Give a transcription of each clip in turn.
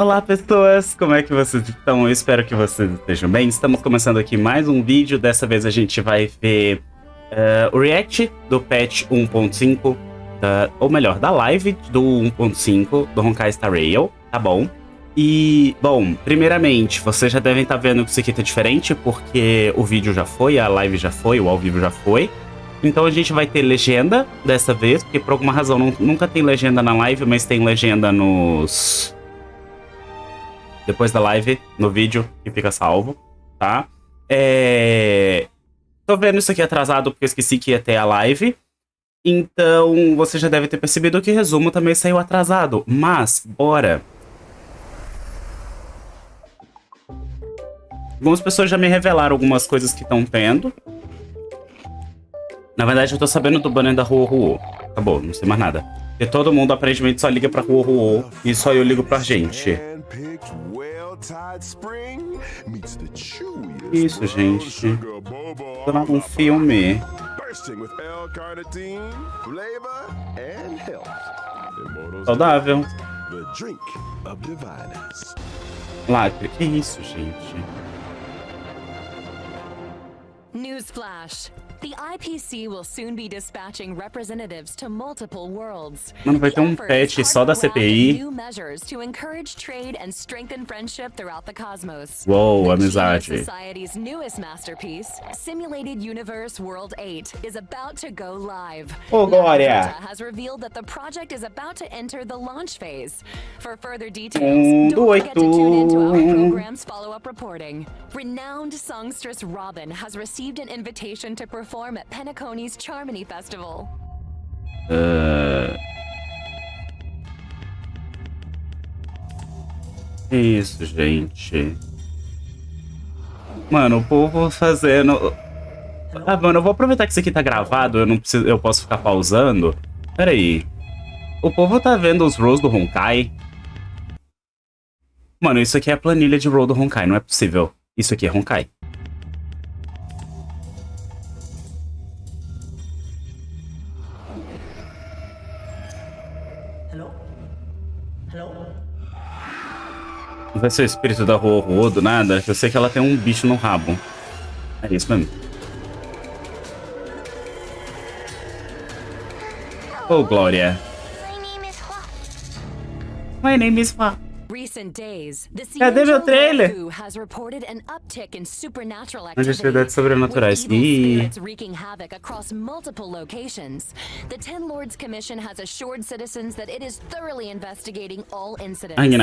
Olá pessoas, como é que vocês estão? Eu espero que vocês estejam bem. Estamos começando aqui mais um vídeo. Dessa vez a gente vai ver o react do patch 1.5, ou melhor, da live do 1.5 do Honkai Star Rail, tá bom? E, bom, primeiramente, vocês já devem estar vendo que isso aqui tá diferente, porque o vídeo já foi, a live já foi, o ao vivo já foi. Então a gente vai ter legenda dessa vez, porque por alguma razão nunca tem legenda na live, mas tem legenda nos... depois da live, no vídeo, que fica salvo, tá? Tô vendo isso aqui atrasado porque eu esqueci que ia ter a live. Então, você já deve ter percebido que o resumo também saiu atrasado. Mas, bora! Algumas pessoas já me revelaram algumas coisas que estão tendo. Na verdade, eu tô sabendo do banner da Rua Rua. Acabou, não sei mais nada. Porque todo mundo aparentemente só liga pra Rua Rua e só eu ligo pra gente. Isso, gente. Tô num filme. Saudável. Lacre. Que isso, gente? Newsflash. The IPC will soon be dispatching representatives to multiple worlds. Mano, vai ter um patch só da CPI. New measures to encourage trade and strengthen friendship throughout the cosmos. Uou, amizade. Society's newest masterpiece, Simulated Universe World 8, is about to go live. Oh, Glória! Has revealed that the project is about to enter the launch phase. For further details, don't forget to tune into our program's follow-up reporting. Renowned songstress Robin has received an invitation to perform at Penacony's Charmony Festival. Que isso, gente? Mano, o povo fazendo... Ah, mano, eu vou aproveitar que isso aqui tá gravado, eu posso ficar pausando. Pera aí. O povo tá vendo os rolls do Honkai? Mano, isso aqui é a planilha de roll do Honkai, não é possível. Isso aqui é Honkai. Não vai ser o espírito da Rua do nada, que eu sei que ela tem um bicho no rabo. É isso mesmo. Oh, Glória. My name is Hua. Cadê meu trailer? Atividades sobrenaturais. Ih.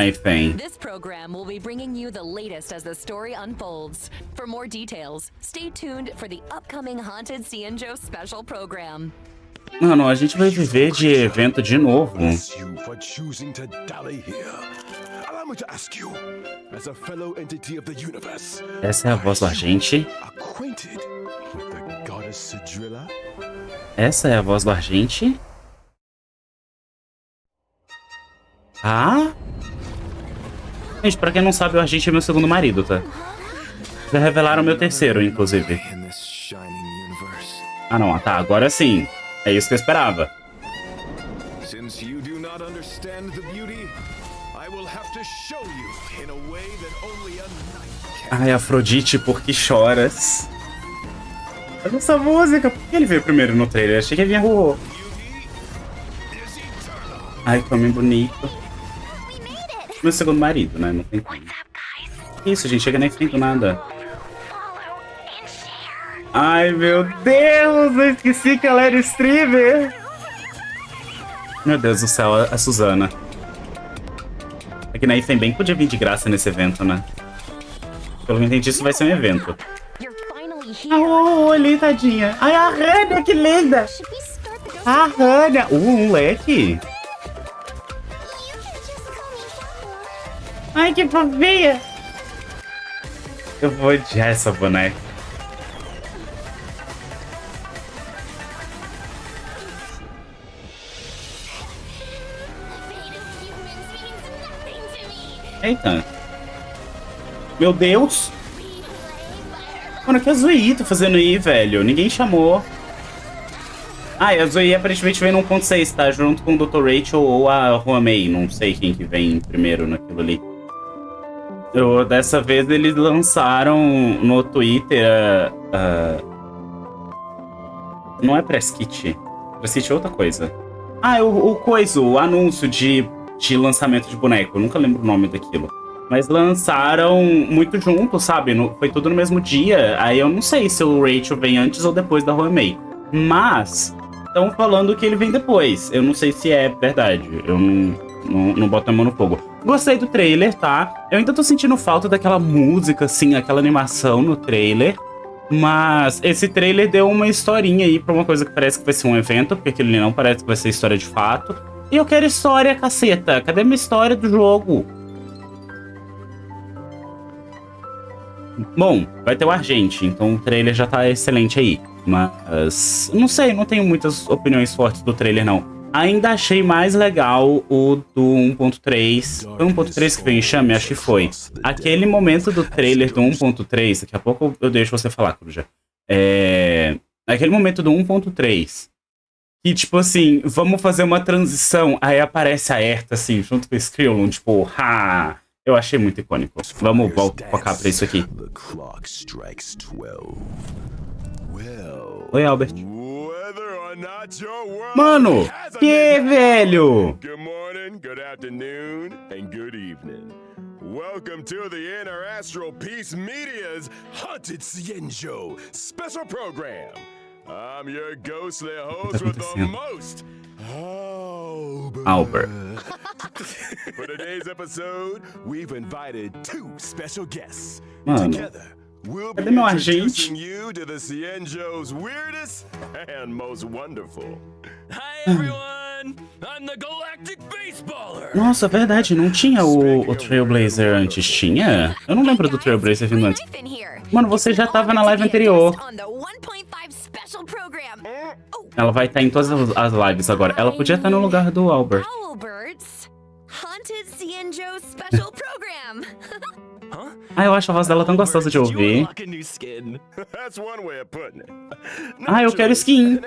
Enfim. This program will be bringing you the latest as the story unfolds. For more details, stay tuned for the upcoming Haunted Sininho special program. Mano, a gente vai viver de evento de novo. Essa é a voz do Argente. Essa é a voz do Argente. Ah? Gente, pra quem não sabe, o Argente é meu segundo marido, tá? Já revelaram meu terceiro, inclusive. Ah, não. Tá, agora sim. É isso que eu esperava. Ai, Afrodite, por que choras? Olha essa música. Por que ele veio primeiro no trailer? Achei que ele vinha Rua. Ai, que homem bonito. Meu segundo marido, né? Não tem como. Isso, gente. Chega nem frente do nada. Ai, meu Deus, eu esqueci que ela era streamer. Meu Deus do céu, a Suzana. Aqui na IFEM bem podia vir de graça nesse evento, né? Pelo que eu entendi, isso vai ser um evento. Olha, tadinha. Ai, a Hannah, que linda. A Hannah. Um leque. Ai, que fofinha. Eu vou odiar essa boneca. Eita. Meu Deus. Mano, o que a Zoe tá fazendo aí, velho? Ninguém chamou. Ah, e a Zoe aparentemente vem no 1.6, tá? Junto com o Dr. Rachel ou a Rua Meio. Não sei quem que vem primeiro naquilo ali. Dessa vez eles lançaram no Twitter não é press kit. Press kit é outra coisa. Ah, o anúncio de lançamento de boneco. Eu nunca lembro o nome daquilo. Mas lançaram muito junto, sabe? Foi tudo no mesmo dia. Aí eu não sei se o Rachel vem antes ou depois da Honkai. Mas estão falando que ele vem depois. Eu não sei se é verdade. Eu não boto a mão no fogo. Gostei do trailer, tá? Eu ainda tô sentindo falta daquela música, assim, aquela animação no trailer. Mas esse trailer deu uma historinha aí pra uma coisa que parece que vai ser um evento, porque aquele não parece que vai ser história de fato. E eu quero história, caceta. Cadê minha história do jogo? Bom, vai ter o Argente, então o trailer já tá excelente aí. Mas, não sei, não tenho muitas opiniões fortes do trailer, não. Ainda achei mais legal o do 1.3. Foi 1.3 que veio em chame? Acho que foi. Aquele momento do trailer do 1.3, daqui a pouco eu deixo você falar, Coruja. Aquele momento do 1.3, que tipo assim, vamos fazer uma transição, aí aparece a Erta assim, junto com o Skrillon, tipo, ha! Eu achei muito icônico. Vamos focar pra isso aqui. Oi, Albert. Mano, que velho! Good morning, good afternoon, and good evening. Welcome to the Inner Astral Peace Media's Haunted Sininho special program. I'm your ghostly host with the most, Albert. For today's episode, we've invited two special guests. Mano, Together, we'll be cadê meu introducing agente? you to the Sininho's weirdest and most wonderful. Hi everyone! I'm the Galactic Baseballer! Nossa, verdade, não tinha o Trailblazer antes, tinha? Eu não lembro do Trailblazer vindo antes. Mano, você já tava na live anterior. Ela vai estar em todas as lives agora. Ela podia estar no lugar do Albert. Ah, eu acho a voz dela tão gostosa de ouvir. Ah, eu quero skin.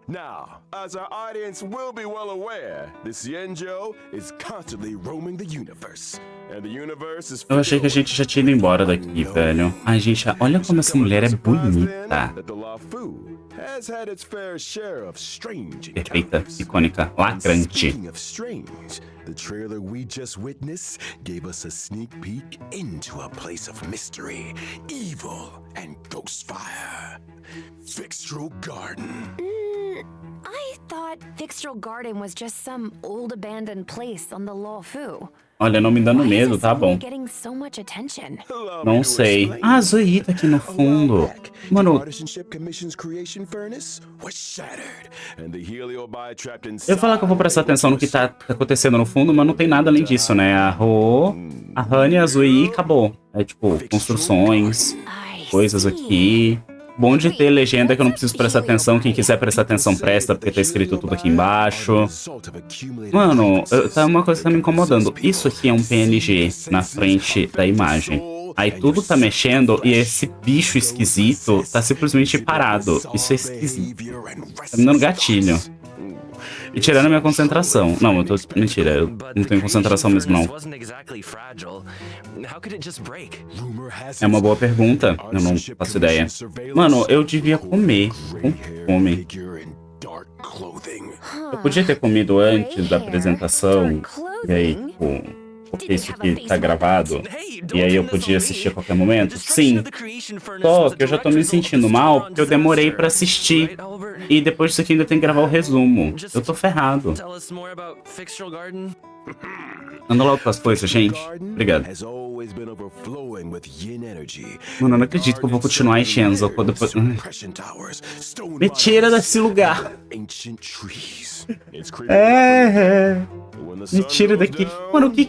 Now, as our audience will be well aware, the Sininho is constantly roaming the universe. And the universe is Eu achei que a gente já tinha ido embora daqui, velho. Ai, gente, olha como essa mulher é bonita. Perfeita, icônica, lacrante. The trailer we just witnessed gave us a sneak peek into a place of mystery, evil, and ghost fire. Fixtral Garden. I thought Fixtral Garden was just some old abandoned place on the Luofu. Olha, não me dando medo, tá bom. Não sei. Ah, a Zoe tá aqui no fundo. Mano, eu ia falar que eu vou prestar atenção no que tá acontecendo no fundo, mas não tem nada além disso, né? A Ro, a Honey, a Zoe e acabou. É tipo, construções, coisas aqui. Bom de ter legenda que eu não preciso prestar atenção. Quem quiser prestar atenção, presta, porque tá escrito tudo aqui embaixo. Mano, tá uma coisa que tá me incomodando. Isso aqui é um PNG na frente da imagem. Aí tudo tá mexendo e esse bicho esquisito tá simplesmente parado. Isso é esquisito. Tá me dando gatilho. E tirando a minha concentração. Não, eu tô... Mentira, eu não tenho concentração mesmo, não. É uma boa pergunta. Eu não faço ideia. Mano, eu devia comer. Com fome. Eu podia ter comido antes da apresentação. E aí, tipo... Porque isso aqui tá gravado. E aí eu podia assistir a qualquer momento? Sim. Só que eu já tô me sentindo mal porque eu demorei pra assistir. E depois disso aqui ainda tem que gravar o resumo. Eu tô ferrado. Anda logo com as coisas, gente. Obrigado. Mano, eu não acredito que eu vou continuar enchendo quando depois... Me tira desse lugar. Me tira daqui. Mano, o que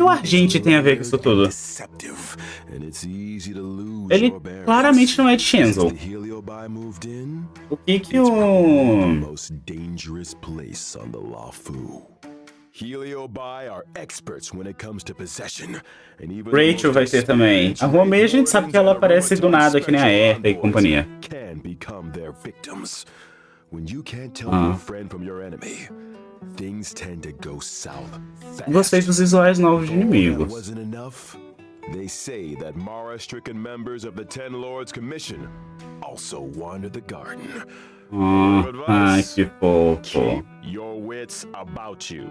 o Argente tem a ver com isso tudo? Ele claramente não é de Shenzo. O que o... Rachel vai ter também. A Romeo a gente sabe que ela aparece do nada, que nem a Erta e companhia. When you can't tell your friend from your enemy, things tend to go south fast. Gostei dos visuais novos de inimigos. Wasn't enough? They say that Mara-stricken members of the Ten Lords Commission also wander the garden. Ai, que fofo. Keep your wits about you.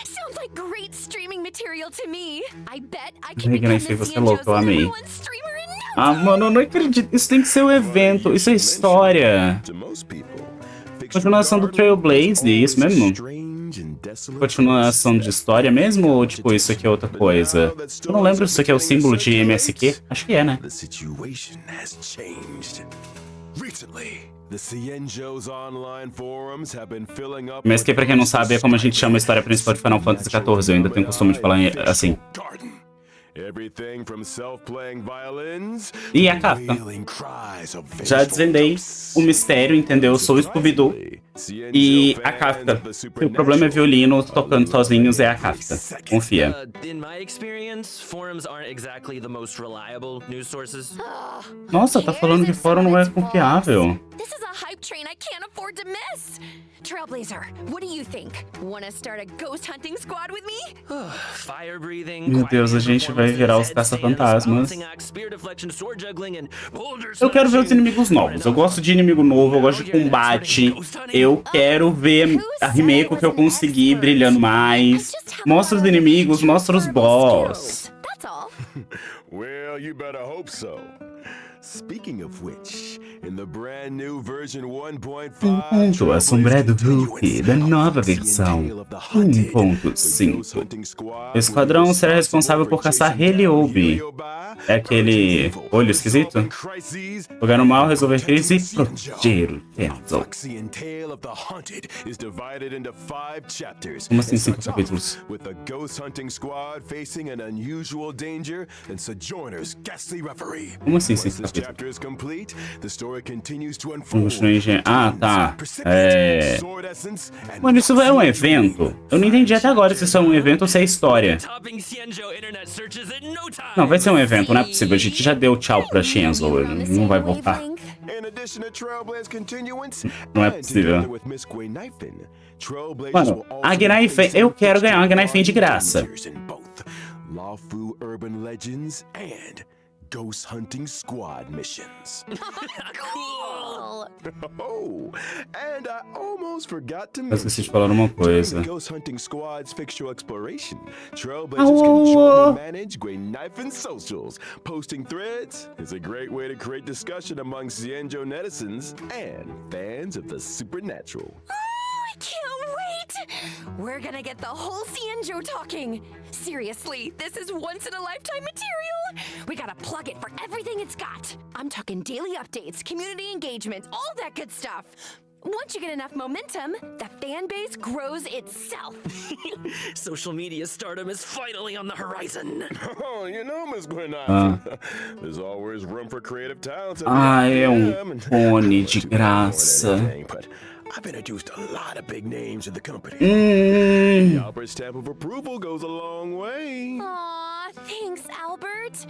Sounds like great streaming material to me. I bet I Ai, can become Gnaife, the você é louco, eu amei. #1 streamer in no Ah, time. mano, eu não acredito. Isso tem que ser um evento. Isso é história. To most people, Continuação do Trailblaze, isso mesmo? Continuação de história mesmo? Ou tipo, isso aqui é outra coisa? Eu não lembro se isso aqui é o símbolo de MSQ. Acho que é, né? The situation has changed. Recently, the Cienjo's online forums have been filling up. MSQ, pra quem não sabe, é como a gente chama a história principal de Final Fantasy XIV. Eu ainda tenho costume de falar assim. Everything from self-playing violins E a Kafka. wailing cries of Já desvendei o mistério, entendeu? Eu sou o Scooby-Doo. E a Kafka. Se o problema é violino, tocando sozinhos é a Kafka. Confia. In my experience, forums aren't exactly the most reliable news sources. Nossa, tá falando que fórum não é confiável. This is a hype train I can't afford to miss. Trailblazer, what do you think? Wanna start a ghost hunting squad with me? Fire breathing. Meu Deus, a gente vai virar os caça-fantasmas. Eu quero ver os inimigos novos. Eu gosto de inimigo novo, eu gosto de combate. Eu quero ver a remake que eu consegui brilhando mais. Mostra os inimigos, mostra os boss. That's all. Well, you better hope so. Speaking of which, in the brand new version 1.5, Ponto assombrado Hulk da nova versão 1.5. O esquadrão será responsável por caçar Heliobi. É aquele olho esquisito? Jogar no mal, resolver crise e proteger o Temple. Como assim 5 capítulos? With the ghost hunting squad facing an unusual danger and Sojourner's ghastly referee. Como assim 5 capítulos? Chapter is complete. The story continues to Continua unfold. em gen- Ah, tá. Mano, isso é um evento? Eu não entendi até agora se isso é um evento ou se é história. Topping Cienjo internet searches in no time. Não, vai ser um evento, não é possível. A gente já deu tchau pra Shenzo, ele não vai voltar. In addition to Trailblaze continuance, Não é and possível. together with Miss Gwenaifen, Trailblazers Mano, will a also Gnaifen, eu quero ganhar uma Gnaifen de graça. in both lawful urban legends and ghost hunting squad missions. Cool. Oh, and I almost forgot to Eu esqueci mention. de falar uma During coisa. the Ghost Hunting Squad's fictional exploration, Trailblazers control and manage Gwenifen's socials. Posting threads is a great way to create discussion among Cienjo netizens and fans of the supernatural. I can't wait! We're gonna get the whole Cienjo talking. Seriously, this is once-in-a-lifetime material. We gotta plug it for everything it's got. I'm talking daily updates, community engagement, all that good stuff. Once you get enough momentum, the fan base grows itself. Social media stardom is finally on the horizon. Oh, you know, Miss Gwenifen, there's always room for creative talent. Ah, é cone de graça. But I've introduced a lot of big names to the company. Hum. The Albert stamp of approval goes a long way. Aw, thanks, Albert.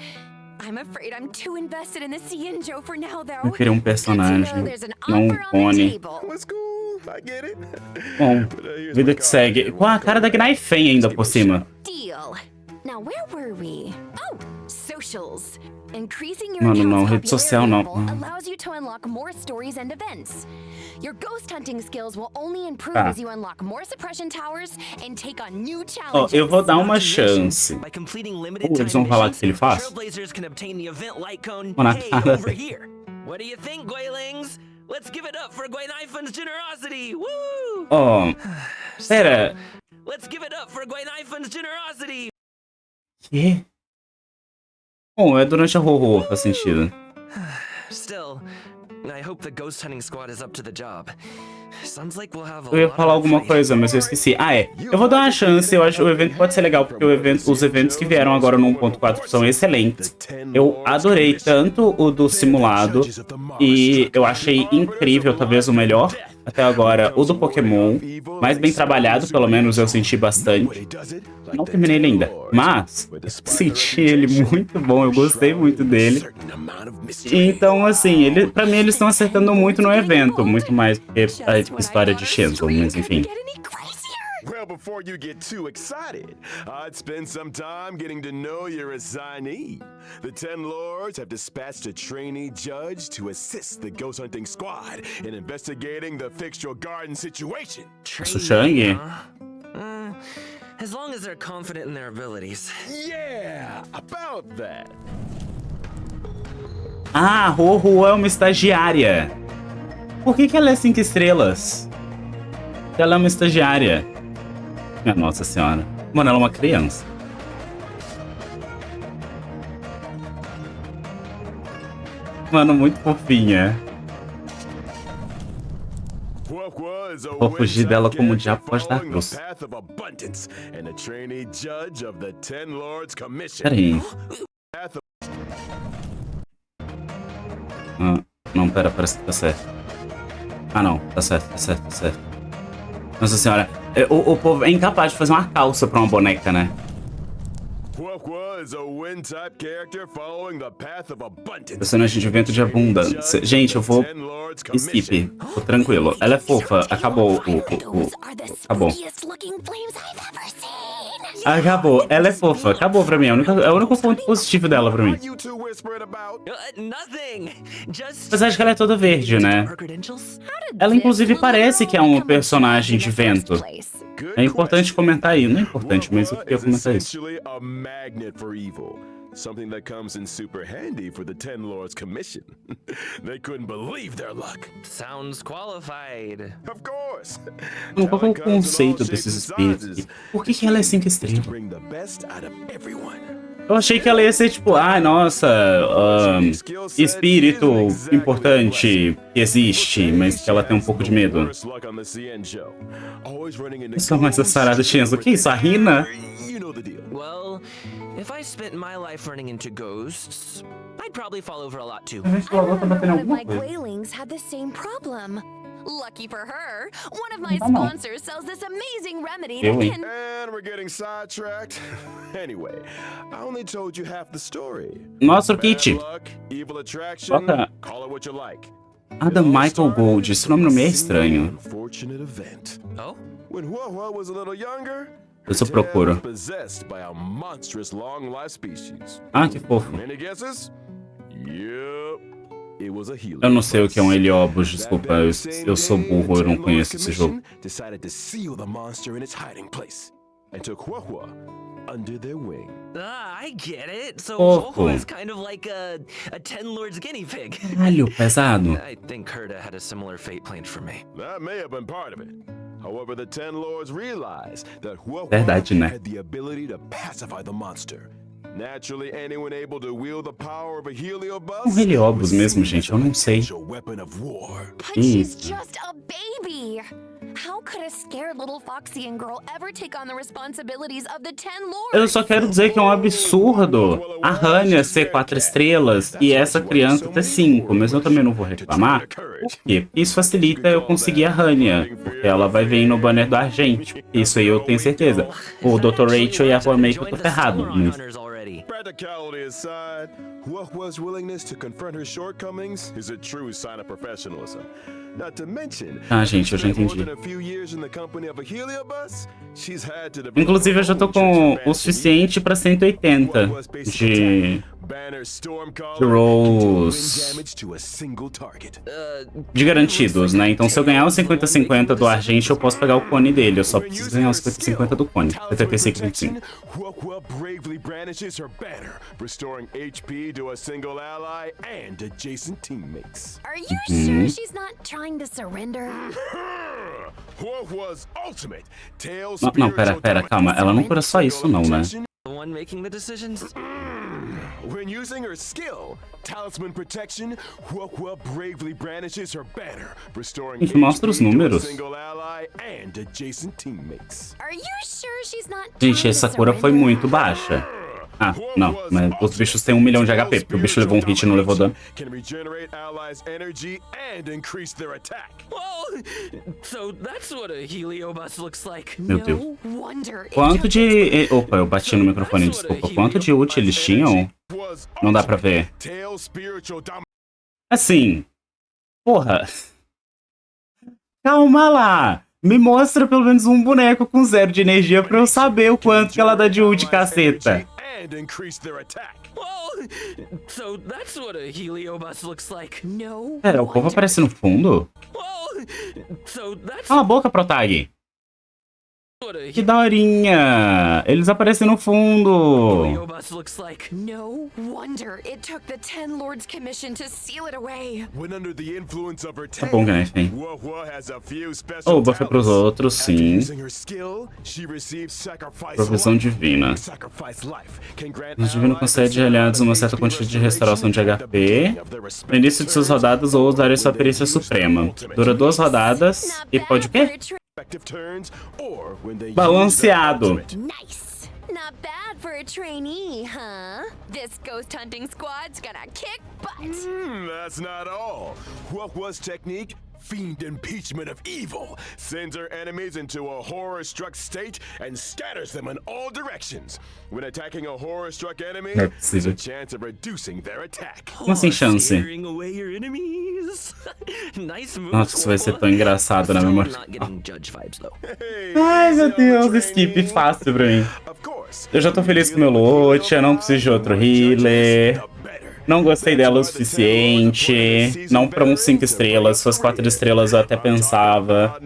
I'm afraid I'm too invested in the Cienjo for now, though. Eu queria um personagem, There's an não um offer on the cone. table. That's cool, I get it. Bom, vida que segue. Com a cara da Gnaifen ainda por cima. Deal. Now, where were we? Oh, socials. Increasing your Mano, não, account's rede social não. popularity level allows you to unlock more stories and events. Your ghost hunting skills will only improve Tá. as you unlock more suppression towers and take on new Ó, challenges. eu vou dar uma chance. By completing limited Eles time vão falar o missions, que ele faz? Trailblazers can obtain the event light cone. Mano, a Hey, cara over dele. here. What do you think, Guaylings? Let's give it up for Gwenifen's generosity. Woo! Ó, pera. Let's give it up for Gwenifen's generosity. Quê? Bom, é durante a horror, faz sentido. Still, I hope the ghost hunting squad is up to the job. Sounds like we'll have a Eu ia lot falar on alguma fight. coisa, mas eu esqueci. Ah, é. Eu vou dar uma chance, eu acho que o evento pode ser legal, porque os eventos que vieram agora no 1.4 são excelentes. Eu adorei tanto o do simulado, e eu achei incrível, talvez o melhor até agora, o do Pokémon. Mais bem trabalhado, pelo menos eu senti bastante. Não terminei ele ainda, mas senti ele muito bom, eu gostei muito dele. Então, assim, pra mim eles estão acertando muito no evento, muito mais do que a história de Shenzo, mas enfim. Well, before you get too excited, I'd spend some time getting to know your assignee. The 10 Lords have dispatched a trainee judge to assist the ghost hunting squad in investigating the Fixtural Garden situation. Sociais? As long as they're confident in their abilities. Yeah, about that. Ah, Rorô é uma estagiária. Por que ela é 5 estrelas? Ela é uma estagiária. Minha nossa senhora. Mano, ela é uma criança. Mano, muito fofinha. Vou fugir dela como o diabo pode dar cruz. Peraí. Não, pera, parece que tá certo. Ah, não. Tá certo, tá certo, tá certo. Nossa senhora. O povo é incapaz de fazer uma calça pra uma boneca, né? Personagem de vento de abundância. Gente, eu vou skip. Tô tranquilo. Ela é fofa. Acabou Acabou. Acabou. Ela é fofa. Acabou pra mim. É o único ponto positivo dela pra mim. Apesar de que ela é toda verde, né? Ela inclusive parece que é um personagem de vento. É importante comentar aí. Não é importante, mas eu queria comentar isso. Something that comes in super handy for the 10 Lords Commission. They couldn't believe their luck. Sounds qualified. Of course. Qual é o conceito desses espíritos? Por que ela é 5 estrelas? Eu achei que ela ia ser tipo, nossa, espírito importante que existe, mas que ela tem um pouco de medo. Só mais a sarada Shenzo. O que é isso? A Rina? Well, if I spent my life running into ghosts, I'd probably fall over a lot too. One of my Guilings had the same problem. Lucky for her, one of my sponsors sells this amazing remedy that can... And we're getting sidetracked. Anyway, I only told you half the story. Nossa, o kit. Evil attraction, call it what you like. Da Michael Gold. Esse nome não é estranho. Oh? When Huahua was a little younger, Eu só procuro. possessed by a monstrous long life species. Que fofo. Any guesses? Yep. It was a Eu não sei o que é um Heliobus, desculpa. Eu sou burro, eu não conheço esse jogo. Decided to seal the monster in its hiding place and took Huahua under their wing. I get it. So Fofo. Huahua is kind of like a 10 Lords guinea pig. Caralho, pesado. I think Herda had a similar fate planned for me. That may have been part of it. However, the 10 Lords realized that Huahua Verdade, né? had the ability to pacify the monster. Naturally, anyone able to wield the power of a Heliobus Heliobus mesmo, gente, eu não sei. a weapon of war. But she's just a baby. How could a scared little Foxian girl ever take on the responsibilities of the 10 Lords? Eu só quero dizer que é um absurdo a Rania ser 4 estrelas e essa criança ter 5, mas eu também não vou reclamar. Por quê? Isso facilita eu conseguir a Rania, porque ela vai vir no banner do Argente. Isso aí eu tenho certeza. O Dr. Rachel e a Rua meio que eu tô ferrado. Practicality aside, Huahua's willingness to confront her shortcomings is a true sign of professionalism. Not to mention, Gente, eu já entendi. more than a few years in the company of a Heliobus, she's had to develop Inclusive, eu já tô com o suficiente pra 180 de rolls de garantidos, né? Então, se eu ganhar os 50-50 do Argente, eu posso pegar o cone dele. Eu só preciso ganhar os 50-50 do cone. 75-25. Huahua bravely brandishes her banner, restoring HP to a single ally and adjacent teammates. Are you sure she's not trying to surrender? Huahua's ultimate tail Não, pera, calma. Ela não cura só isso, não, né? The one making the decisions? When using her skill, Talisman Protection, Huahua bravely brandishes her banner, restoring Gente, mostra os HP to a números. single ally and adjacent teammates. Are you sure she's not Gente, essa cura foi muito baixa. Ah, não, mas os bichos têm 1 milhão de HP, porque o bicho levou um hit e não levou dano. Meu Deus. Quanto de... Opa, eu bati no microfone, desculpa. Quanto de ult eles tinham? Não dá pra ver. Assim... Porra... Calma lá! Me mostra pelo menos um boneco com 0 de energia pra eu saber o quanto que ela dá de ult, caceta. Pera, o povo aparece no fundo? Cala a boca, Protag! Que daorinha! Eles aparecem no fundo! Tá bom, né, enfim. Oh, buff é pros outros, sim. Profissão divina. O divino concede aliados uma certa quantidade de restauração de HP. No início de suas rodadas ou usarem sua perícia suprema. Dura 2 rodadas e pode o quê? Balanceado. Nice. Not bad for a trainee, huh? This ghost hunting squad's gonna kick butt. That's not all. What was technique? Fiend impeachment of evil sends her enemies into a horror-struck state and scatters them in all directions. When attacking a horror-struck enemy, there's a chance of reducing their attack. Como assim, chance? Nossa, isso vai ser tão engraçado na memória. Ai, meu Deus, skip fácil pra mim. Eu já tô feliz com o meu loot, eu não preciso de outro healer. Não gostei dela o suficiente. Não pra uns 5 estrelas. Se fosse 4 estrelas eu até pensava.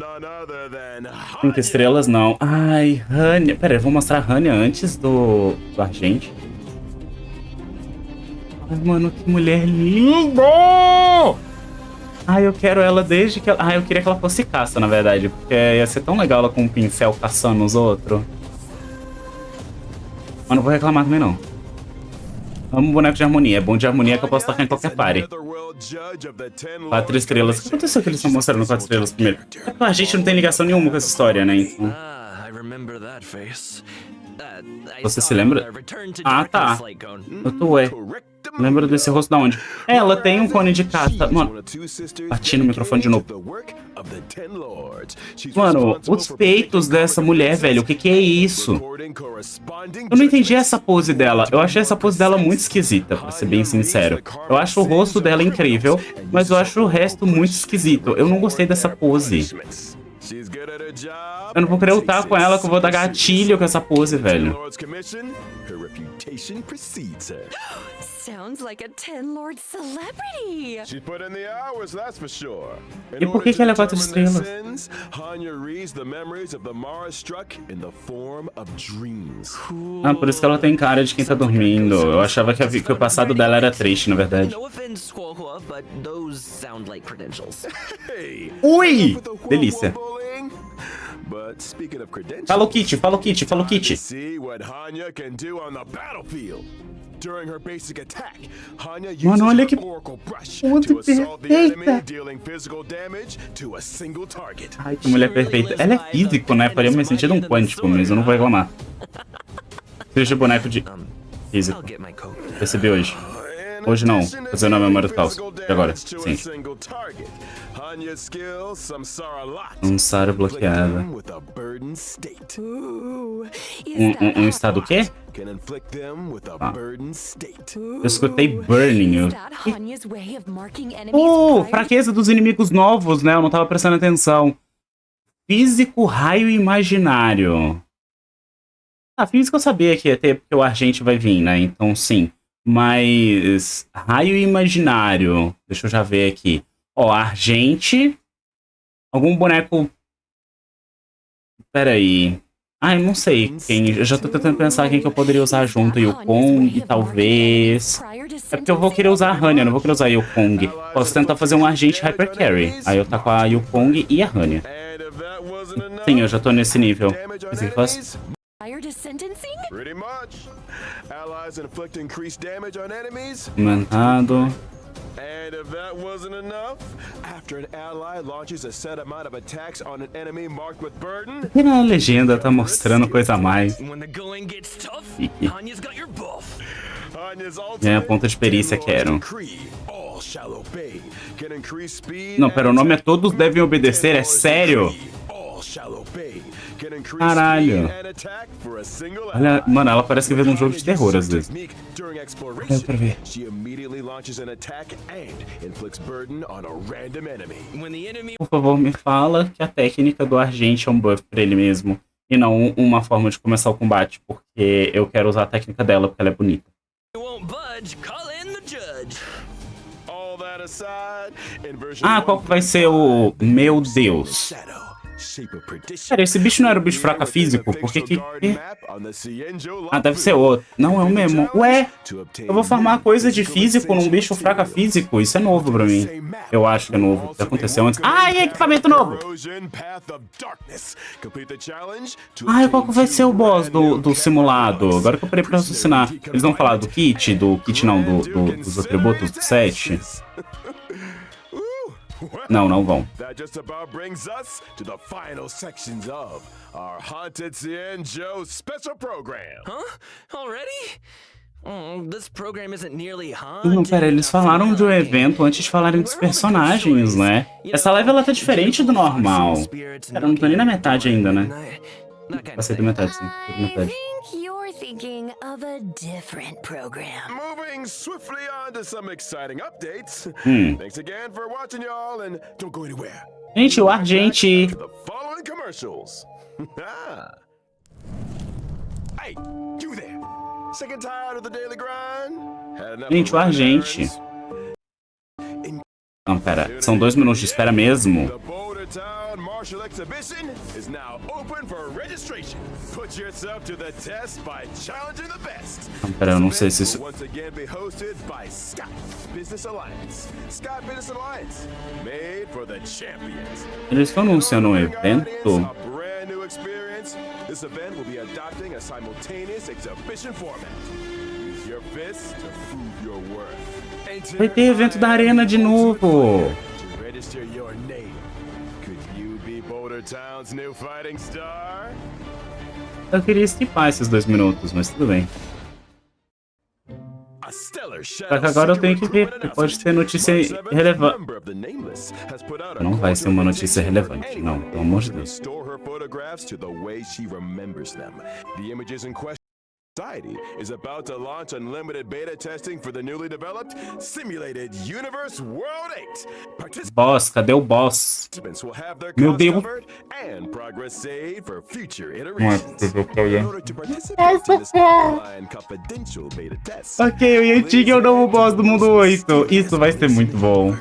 5 estrelas não. Ai, Hania. Pera aí, eu vou mostrar a Hania antes do Argente. Ai, mano, que mulher linda! Ai, eu quero ela desde que ela... Ai, eu queria que ela fosse caça, na verdade. Porque ia ser tão legal ela com um pincel caçando os outros. Mas não vou reclamar também, não. Amo boneco de harmonia. É bom de harmonia que eu posso tocar em qualquer party. 4 estrelas. O que aconteceu que eles estão mostrando 4 estrelas primeiro? É que a gente não tem ligação nenhuma com essa história, né? Então... Você se lembra? Ah, tá. Eu tô, ué. Lembra desse rosto da onde? Ela tem um cone de caça. Mano, bati no microfone de novo. Mano, os peitos dessa mulher, velho. O que é isso? Eu não entendi essa pose dela. Eu achei essa pose dela muito esquisita, pra ser bem sincero. Eu acho o rosto dela incrível, mas eu acho o resto muito esquisito. Eu não gostei dessa pose. Eu não vou querer lutar com ela, que eu vou dar gatilho com essa pose, velho. Sounds like a 10-lord celebrity. She put in the hours, that's for sure. E por que ela é 4 estrelas? Ah, por isso que ela tem cara de quem tá dormindo. Eu achava que o passado dela era triste, na verdade. Ui! Delícia. Fala o kit, fala o kit, fala o kit. Mano, olha que ponto perfeita. Ai, que mulher perfeita. Ela é físico, né? Faria mais sentido um quântico, mas eu não vou reclamar. Seja boneco de físico. Recebi hoje. Hoje não, fazendo a memória do caos. E agora? Sim. Samsara bloqueada. Um estado o quê? Ah. Eu escutei burning. Fraqueza dos inimigos novos, né? Eu não tava prestando atenção. Físico, raio imaginário. Ah, físico eu sabia que ia ter, porque o Argente vai vir, né? Então sim. Mas raio imaginário. Deixa eu já ver aqui. Ó, Argente. Algum boneco. Pera aí. Ai, não sei quem. Eu já tô tentando pensar quem que eu poderia usar junto. Yukong, talvez. É porque eu vou querer usar a Hania, não vou querer usar a Yukong. Posso tentar fazer um Argente Hyper Carry. Aí eu tá com a Yukong e a Hania. Sim, eu já tô nesse nível. O que faz? Aumentado. And if that wasn't enough, after an ally launches a set amount of attacks on an enemy marked with burden, E na legenda tá mostrando coisa a mais. When the going gets tough, Ih. Anya's got your buff. Ganha ponta de perícia, quero. Não, pera, o nome é Todos Devem Obedecer, é sério? Caralho. Olha, mano, ela parece que vê um jogo de terror às vezes. Eu quero ver. Por favor, me fala que a técnica do Argente é um buff pra ele mesmo. E não uma forma de começar o combate, porque eu quero usar a técnica dela, porque ela é bonita. Ah, qual que vai ser o... Meu Deus. Pera, esse bicho não era o bicho fraca físico? Por que... Ah, deve ser outro. Não, é o mesmo. Ué, eu vou farmar coisa de físico num bicho fraca físico? Isso é novo pra mim. Eu acho que é novo. Já aconteceu antes. Ah, e equipamento novo! Ah, qual que vai ser o boss do simulado? Agora que eu parei pra raciocinar. Eles vão falar do kit? Não, dos atributos do set? Não, não vão. That just about brings us to the final sections of our Haunted Cienjo special program. Huh? Already? This program isn't nearly Não, pera, eles falaram de um evento antes de falarem dos personagens, né? Essa live ela tá diferente do normal. Cara, eu não tô nem na metade ainda, né? Passei da metade, sim. Metade. Thinking of a different program. Moving swiftly on to some exciting updates. Thanks again for watching, y'all, and don't go anywhere. Gente, o Argente. The following commercials. Hey, you there? Sick and tired of the daily grind? Had enough Gente, o Argente. Não, pera. São 2 minutos de espera mesmo. Martial exhibition is now open for registration. Put yourself to the test by challenging the best. Não, pera, eu não sei se isso... Once again be hosted by Scott Business Alliance. Scott Business Alliance, made for the champions. Eles estão anunciando um evento? A brand new experience. This event will be adopting a simultaneous exhibition format. Use your fists to prove your worth. Vai ter evento da arena de novo. To register your name. Boulder Town's new fighting star? Eu queria skipar esses 2 minutos, mas tudo bem. Só que agora eu tenho que ver, porque pode ter notícia relevante. Não vai ser uma notícia relevante, não, pelo amor de Deus. Society is about to launch unlimited beta testing for the newly developed simulated Universe World 8. Boss, cadê o boss? Meu Deus. And progress saved for future Ok, o Yantig é o novo boss do mundo 8. Isso vai ser muito bom.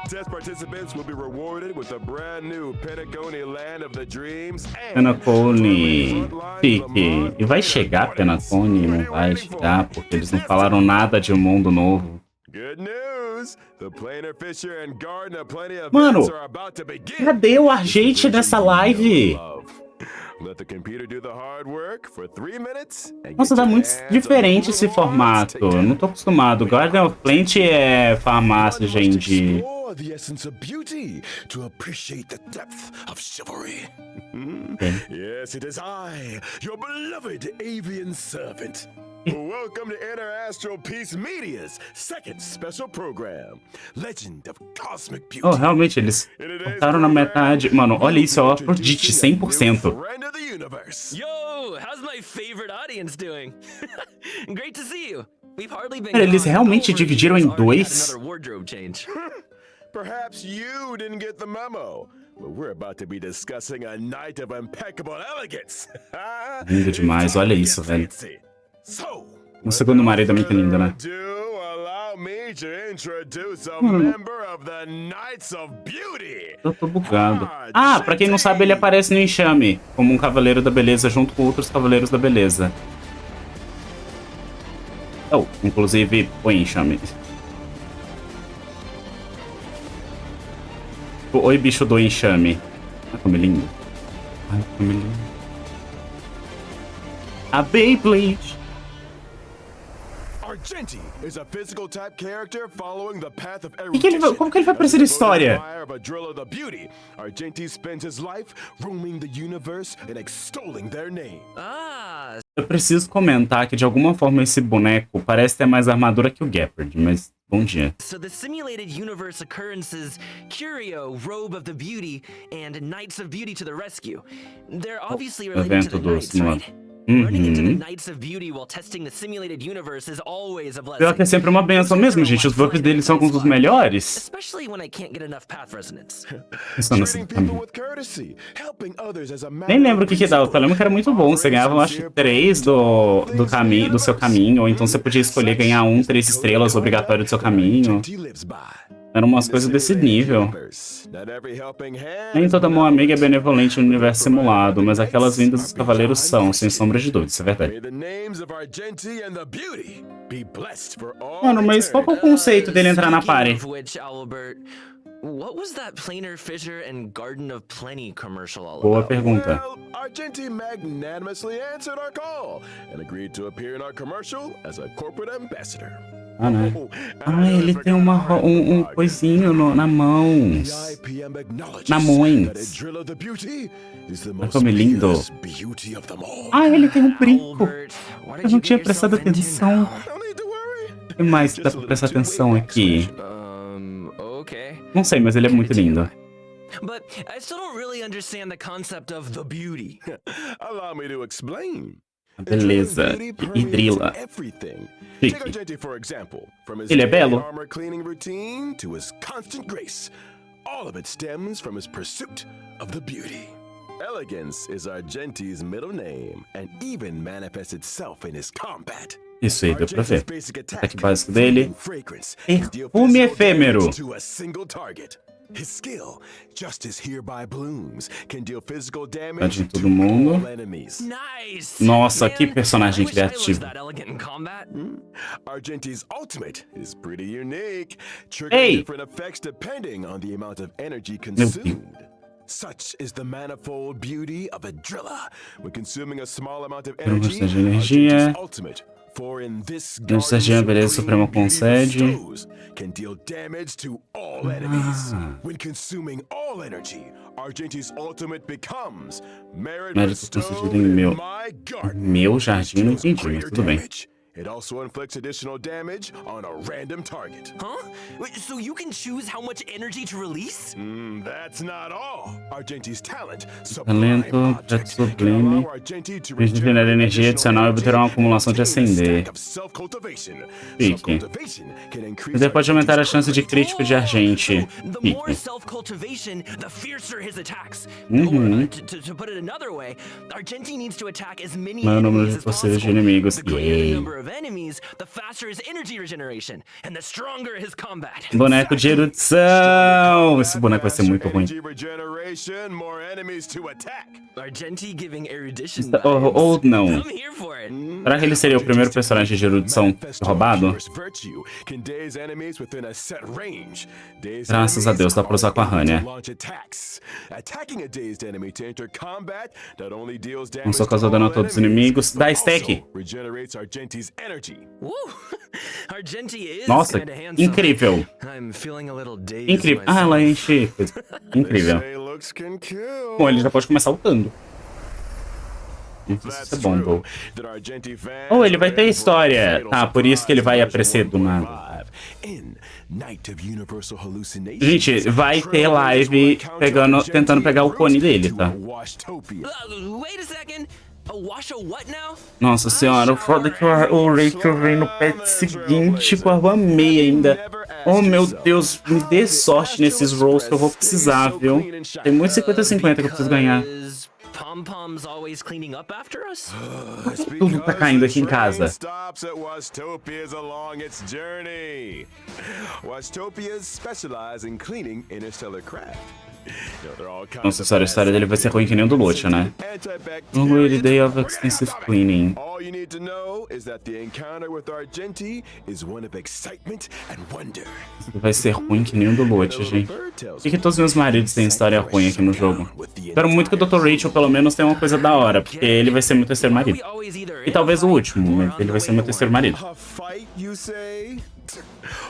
Test participants will be rewarded with a brand new Penacony Land of the Dreams. Penacony, fique. E vai chegar Penacony? Não vai chegar, porque eles não falaram nada de um mundo novo. Good news. The Planer Fisher and Gardener plenty of Mano, are about to begin. Cadê o Argente dessa live? Let the computer do the hard work for 3 minutes. Nossa, tá muito diferente esse formato. Eu não tô acostumado. Garden of Plant é farmácia, gente. The essence of beauty to appreciate the depth of chivalry. Yes, it is I, your beloved avian servant. Welcome to Interastral Peace Media's second special program, Legend of Cosmic Beauty. Oh, realmente, eles cortaram na metade. Mano, olha isso, ó, Afrodite, 100%. Yo, how's my favorite audience doing? Great to see you. We've hardly been. Cara, eles realmente dividiram em 2? Perhaps you didn't get the memo, but we're about to be discussing a night of impeccable elegance. Lindo demais, olha isso, velho. O segundo marido é muito lindo, né? Eu tô bugado. Ah, pra quem não sabe, ele aparece no enxame, como um cavaleiro da beleza junto com outros cavaleiros da beleza. Oh, inclusive o enxame. Oi, bicho do enxame. Ai, como é lindo. Ai, como é lindo. A Beyblade. Argenti is a physical type character following the path of Como que ele vai aparecer na história? Argenti spends his life roaming the universe and extolling their name. Ah, Eu preciso comentar que de alguma forma esse boneco parece ter mais armadura que o Gepard, mas bom dia. so the simulated universe occurrences Curio, Robe of the Beauty, and Knights of Beauty to the rescue. They're obviously related to the Knights, right? Running into the Knights of Beauty while testing the simulated universe is always a blessing. Pior que é sempre uma benção mesmo, gente. Os buffs deles são alguns dos melhores. Especially when I can't get enough path resonance. Pensando assim também. Nem lembro o que dá, eu só lembro que era muito bom. Você ganhava, acho que 3 do seu caminho, ou então você podia escolher ganhar 3 estrelas obrigatório do seu caminho. Eram umas coisas desse nível. Nem toda mão amiga é benevolente no universo simulado, mas aquelas vindas dos cavaleiros são, sem sombra de dúvida, isso é verdade. Mano, mas qual que é o conceito dele entrar na party? What was that planar fissure and Garden of Plenty commercial all Boa about? pergunta. Argenti magnanimously answered our call and agreed to appear in our commercial as a corporate ambassador. Ah, né? Ah, ele tem um coisinho na mão. Na mãos. Olha como é lindo. Ah, ele tem um brinco. Eu não tinha prestado atenção. O que mais dá pra prestar atenção aqui? Okay. Não sei, mas ele é muito lindo. But I still don't really understand the concept of the beauty. Allow me to explain. Beleza. Hidrila. Fique. Ele é belo. All of it stems from his pursuit of the beauty. Elegance is Argenti's middle name and even manifests itself in his combat. Isso aí, deu pra ver. Ataque básico dele. Perfume efêmero. His skill, Justice Hereby Blooms, can deal physical damage Tá de todo to mundo. all enemies. Nice. Nossa, que personagem I wish I was criativo. that elegant in combat. Argenti's ultimate is pretty unique, triggering Hey! different effects depending on the amount of energy Meu Deus. consumed. Such is the manifold beauty of a driller. When consuming a small amount of Tem energy, bastante energia. Argenti's ultimate, for in this Energia, beleza, Suprema concede. can deal damage to all enemies. When consuming all energy, Argenti's ultimate becomes Mérito Mérito concedido em meu. my garden. Meu jardim, não entendi, mas Greater tudo bem. damage. It also inflicts additional damage on a random target. Huh? Wait, so you can choose how much energy to release? That's not all. Argenti's talent, Talento, objeto sublime. Regenerar energia adicional e obter uma acumulação de acender. Fique. Você pode aumentar a chance de crítico de Argenti. The more Fique. self-cultivation, the fiercer his attacks. Uhum. Or, to put it another way, Argenti needs to attack as many Maior número enemies de as possíveis de possible. inimigos. The greater Yay. number of enemies, the faster his energy regeneration, and the stronger his combat. Boneco de erudição. Esse boneco vai ser muito ruim. Argenti giving erudition. Ou não. I'm here for it. Será que ele seria o primeiro personagem de erudição roubado? Graças a Deus, dá pra usar com a Hanya. Não só causou dano a todos os inimigos. Dá stack. Argenti is Nossa, kinda handsome. incrível. I'm feeling a little dazed Incrível. Ah, myself. ela enche. Incrível. Bom, ele já pode começar lutando. Isso é bom, pô. Oh, ele vai ter história. Tá, por isso que ele vai aparecer do nada. Gente, vai ter live tentando pegar o cone dele, tá? Wait a second. A wash a what now? Nossa senhora, o foda é que o Rachel vem no pet seguinte com a rua meia ainda. Oh meu Deus, me dê sorte nesses rolls que eu vou precisar, viu? Tem muito 50-50 que eu preciso ganhar. Pom-poms always cleaning up after us? Por que tudo tá caindo aqui em casa? Nossa senhora, a história dele vai ser ruim que nem o do Lúcio, né? Long waited day of extensive cleaning. All you need to know is that the encounter with Argenti is one of excitement and wonder. Vai ser ruim que nem o do Lúcio, gente. Por que todos os meus maridos têm história ruim aqui no jogo? With the Espero muito que o Dr. Rachel, pelo menos, tenha uma coisa da hora, porque ele vai ser meu terceiro marido. E talvez o último, mas ele vai ser meu terceiro marido.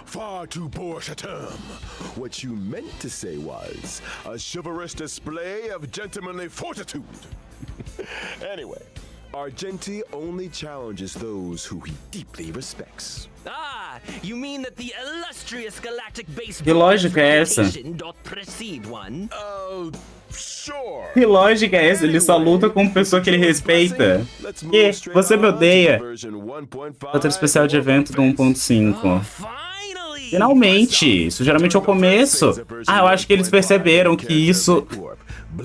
Far too posh a term. What you meant to say was a chivalrous display of gentlemanly fortitude. Anyway, Argenti only challenges those who he deeply respects. Ah, you mean that the illustrious galactic base Que lógica é essa? Sure. Que lógica é essa? Ele só luta com pessoa que ele respeita. Que? Você me odeia. Outra especial de evento do 1.5. Finalmente! Isso geralmente é o começo. Ah, eu acho que eles perceberam que isso...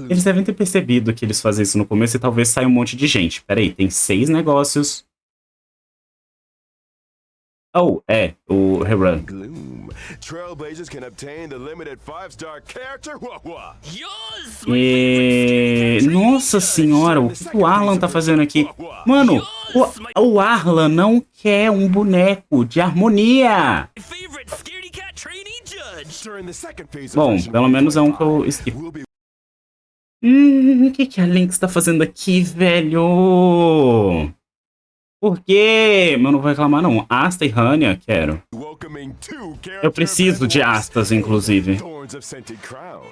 Eles devem ter percebido que eles fazem isso no começo e talvez saia um monte de gente. Peraí, tem 6 negócios. Oh, é, o rerun. E... Nossa senhora, o que o Arlan tá fazendo aqui? Mano, o Arlan não quer um boneco de harmonia. Bom, pelo menos é um que eu esquivo. O que a Lynx tá fazendo aqui, velho? Por quê? Eu não vou reclamar, não. Asta e Rania, quero. Eu preciso de Astas, inclusive.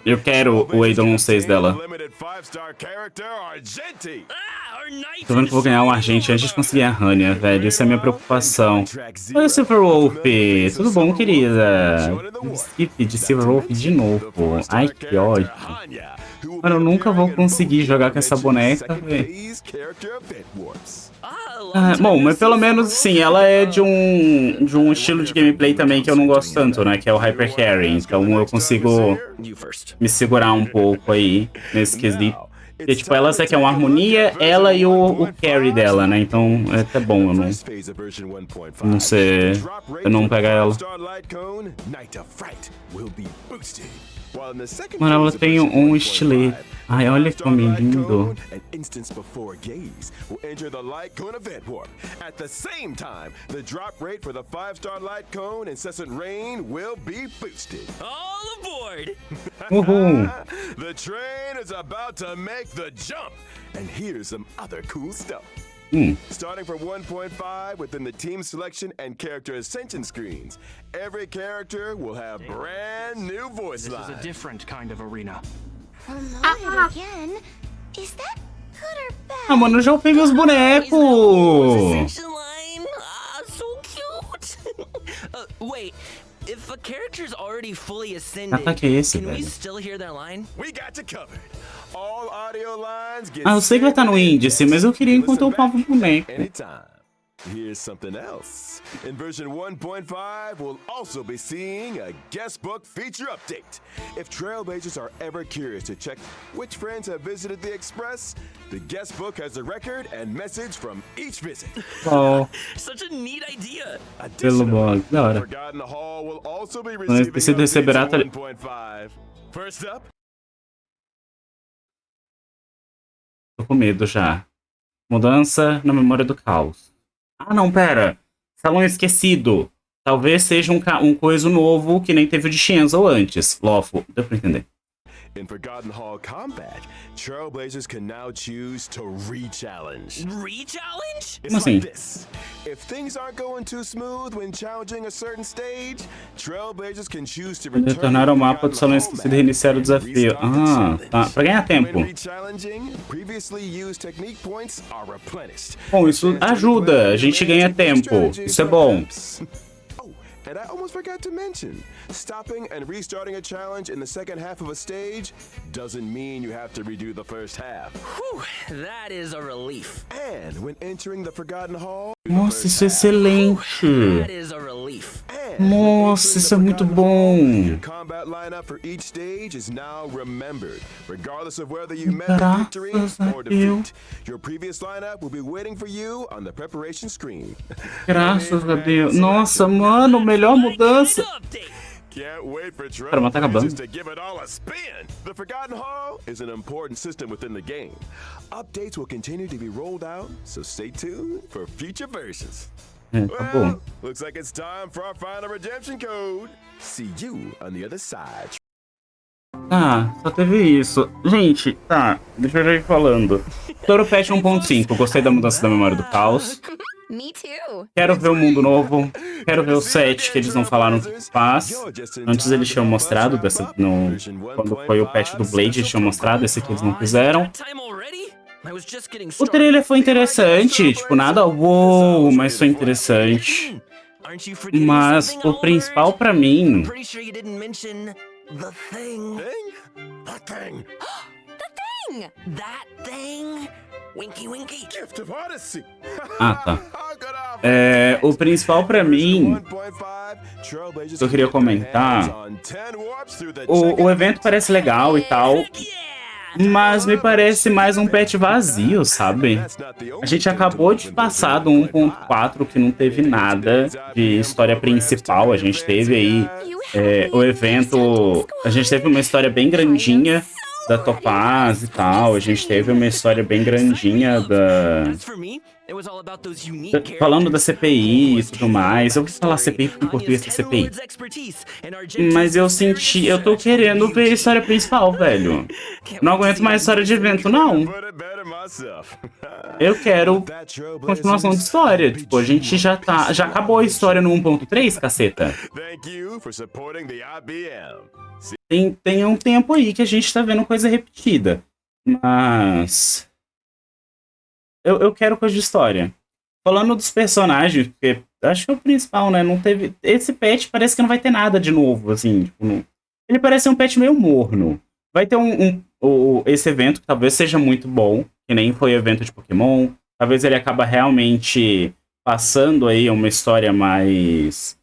Eu quero o Eidolon 6 dela. Tô vendo que eu vou ganhar um Argente antes de conseguir a Rania, velho. Isso é a minha preocupação. Oi, Silverwolf. Tudo bom, querida? Skip de Silverwolf de novo. Ai, que ódio. Mano, eu nunca vou conseguir jogar com essa boneca, velho. Ah, bom, mas pelo menos, sim, ela é de um estilo de gameplay também que eu não gosto tanto, né? Que é o Hyper Carry. Então eu consigo me segurar um pouco aí nesse quesito. Porque, tipo, ela quer uma harmonia, ela e o carry dela, né? Então é até bom eu não sei, eu não pegar ela. Mano, ela tem um estilete. Ai, olha como é lindo. Uhul. The train is about to make the jump. And here's some other cool stuff. Starting from 1.5 within the team selection and character ascension screens, every character will have brand new voice lines. This is a different kind of arena. Again? Is that good or bad? Ah, mano, eu já peguei os bonecos. So cute. Wait. If a character's already fully ascended, can we still hear their line? We got you covered. All audio lines get eu sei que vai estar no índice, mas eu queria encontrar o próprio boneco. Anytime. Here's something else. In version 1.5, we'll also be seeing a guest book feature update. If Trailblazers are ever curious to check which friends have visited the Express, the guest book has a record and message from each visit. Oh. Such a neat idea. Pelo bom, da hora. Forgotten Hall will also be Não esqueci de receber a 1.5. First up. Tô com medo já. Mudança na memória do caos. Ah, não, pera. Salão esquecido. Talvez seja um coisa novo que nem teve o de Shenzo antes. Lofo, deu pra entender. In Forgotten Hall Combat, Trailblazers can now choose to re-challenge. Re-challenge? It's like this. If things aren't going too smooth when challenging a certain stage, Trailblazers can choose to return retornar ao mapa do salão esquecido e reiniciar o desafio. Ah, tá. Pra ganhar tempo. Bom, isso ajuda. A gente ganha tempo. Isso é bom. And I almost forgot to mention, stopping and restarting a challenge in the second half of a stage doesn't mean you have to redo the first half. Whew, that is a relief. And when entering the Forgotten Hall, nossa, isso é excelente. That is a relief. Nossa, isso é muito bom. Your combat lineup for each stage is now remembered, regardless of whether you met the victory or defeat. Your previous lineup will be waiting for you on the preparation screen. Graças a Deus. Nossa, mano, melhor mudança. Can't wait for Trailblazers to give it all a spin. The Forgotten Hall is an important system within the game. Updates will continue to be rolled out, so stay tuned for future versions. Well, looks like it's time for our final redemption code. See you on the other side. Tá, só teve isso. Gente, tá, deixa eu já ir falando. Todo patch 1.5, gostei da mudança da memória do caos. Me too. Quero ver o mundo novo. Quero ver o set que eles não falaram o que faz. Antes eles tinham mostrado, quando foi o patch do Blade, eles tinham mostrado, esse aqui eles não fizeram. O trailer foi interessante, tipo, nada uou, mas foi interessante. Mas o principal pra mim... Ah, tá. O principal pra mim, que eu queria comentar, o evento parece legal e tal, mas me parece mais um patch vazio, sabe? A gente acabou de passar do 1.4, que não teve nada de história principal. A gente teve aí o evento... A gente teve uma história bem grandinha da Topaz e tal. A gente teve uma história bem grandinha falando da CPI e tudo mais. Eu vou falar CPI porque em português é CPI. Mas eu tô querendo ver a história principal, velho. Não aguento mais história de evento, não. Eu quero continuação de história. Tipo, a gente já acabou a história no 1.3, caceta. Tem um tempo aí que a gente tá vendo coisa repetida. Mas... Eu quero coisa de história. Falando dos personagens, porque acho que é o principal, né? Não teve... Esse patch parece que não vai ter nada de novo, assim. Tipo, não... Ele parece um patch meio morno. Vai ter esse evento que talvez seja muito bom, que nem foi o evento de Pokémon. Talvez ele acaba realmente passando aí uma história mais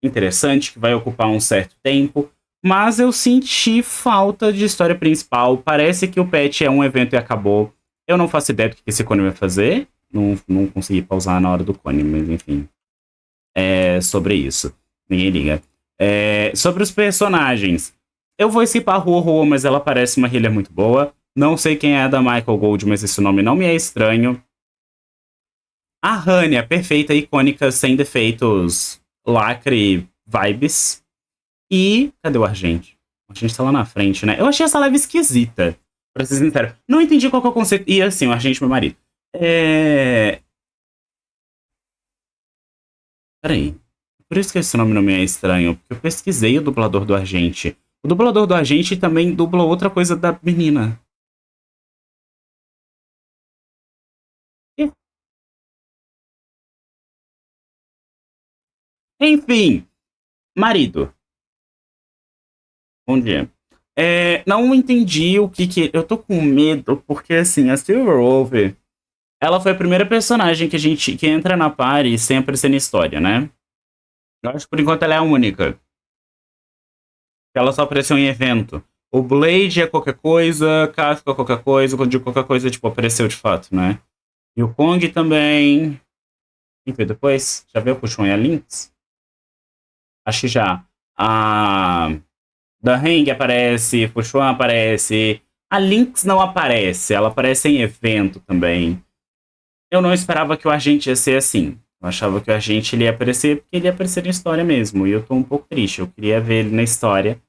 interessante, que vai ocupar um certo tempo. Mas eu senti falta de história principal. Parece que o patch é um evento e acabou. Eu não faço ideia do que esse cone vai fazer. Não consegui pausar na hora do cone, mas enfim. É sobre isso. Ninguém liga. Sobre os personagens. Eu vou skipar a Ruo, mas ela parece uma healer muito boa. Não sei quem é a da Michael Gold, mas esse nome não me é estranho. A Hania, perfeita, icônica, sem defeitos, lacre, vibes. E... cadê o Argente? O Argente tá lá na frente, né? Eu achei essa live esquisita. Pra ser sincero, não entendi qual que é o conceito. E assim, o Argente, meu marido. Peraí. Por isso que esse nome não me é estranho. Porque eu pesquisei o dublador do Argente. O dublador do Argente também dubla outra coisa da menina. Enfim. Marido. Bom dia. Não entendi o que. Eu tô com medo, porque assim, a Silverwolf, ela foi a primeira personagem que entra na party sem aparecer na história, né? Eu acho que por enquanto ela é a única. Ela só apareceu em evento. O Blade é qualquer coisa, Kafka é qualquer coisa, quando digo qualquer coisa, tipo, apareceu de fato, né? E o Kong também. Quem foi depois? Já viu o Puxon e a Lynx? Acho que já. Da Heng aparece, Puxuan aparece, a Lynx não aparece, ela aparece em evento também. Eu não esperava que o Argente ia ser assim. Eu achava que o Argente ele ia aparecer porque ele ia aparecer na história mesmo. E eu tô um pouco triste, eu queria ver ele na história.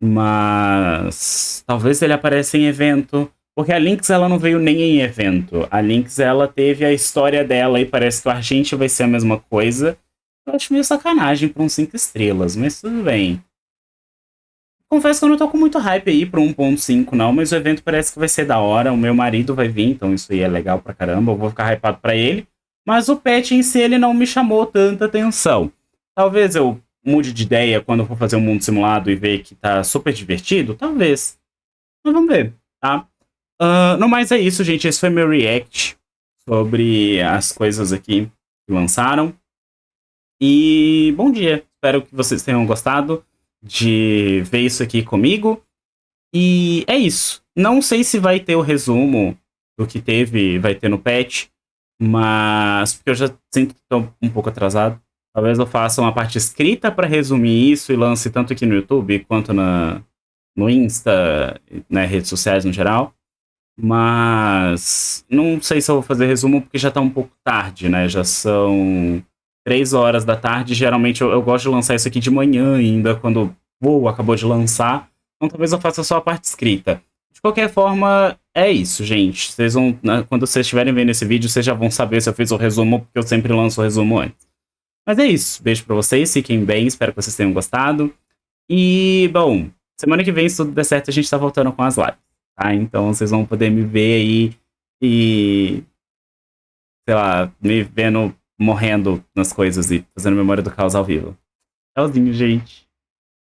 Mas talvez ele apareça em evento. Porque a Lynx ela não veio nem em evento. A Lynx ela teve a história dela e parece que o Argente vai ser a mesma coisa. Eu acho meio sacanagem pra uns 5 estrelas, mas tudo bem. Confesso que eu não tô com muito hype aí pro 1.5 não, mas o evento parece que vai ser da hora, o meu marido vai vir, então isso aí é legal pra caramba, eu vou ficar hypado pra ele. Mas o patch em si, ele não me chamou tanta atenção. Talvez eu mude de ideia quando eu for fazer um mundo simulado e ver que tá super divertido, talvez. Mas vamos ver, tá? No mais é isso, gente, esse foi meu react sobre as coisas aqui que lançaram. E bom dia, espero que vocês tenham gostado de ver isso aqui comigo. E é isso. Não sei se vai ter o resumo do que vai ter no patch, mas porque eu já sinto que estou um pouco atrasado. Talvez eu faça uma parte escrita para resumir isso e lance tanto aqui no YouTube quanto no Insta, né, redes sociais no geral. Mas não sei se eu vou fazer resumo porque já está um pouco tarde, né? Já são 3 horas da tarde, geralmente eu gosto de lançar isso aqui de manhã ainda, quando acabou de lançar. Então talvez eu faça só a parte escrita. De qualquer forma, é isso, gente. Vocês vão, né, quando vocês estiverem vendo esse vídeo, vocês já vão saber se eu fiz o resumo, porque eu sempre lanço o resumo antes. Mas é isso. Beijo pra vocês, fiquem bem, espero que vocês tenham gostado. E, bom, semana que vem, se tudo der certo, a gente tá voltando com as lives, tá? Então vocês vão poder me ver aí e... sei lá, me vendo morrendo nas coisas e fazendo memória do caos ao vivo. Tchauzinho, gente.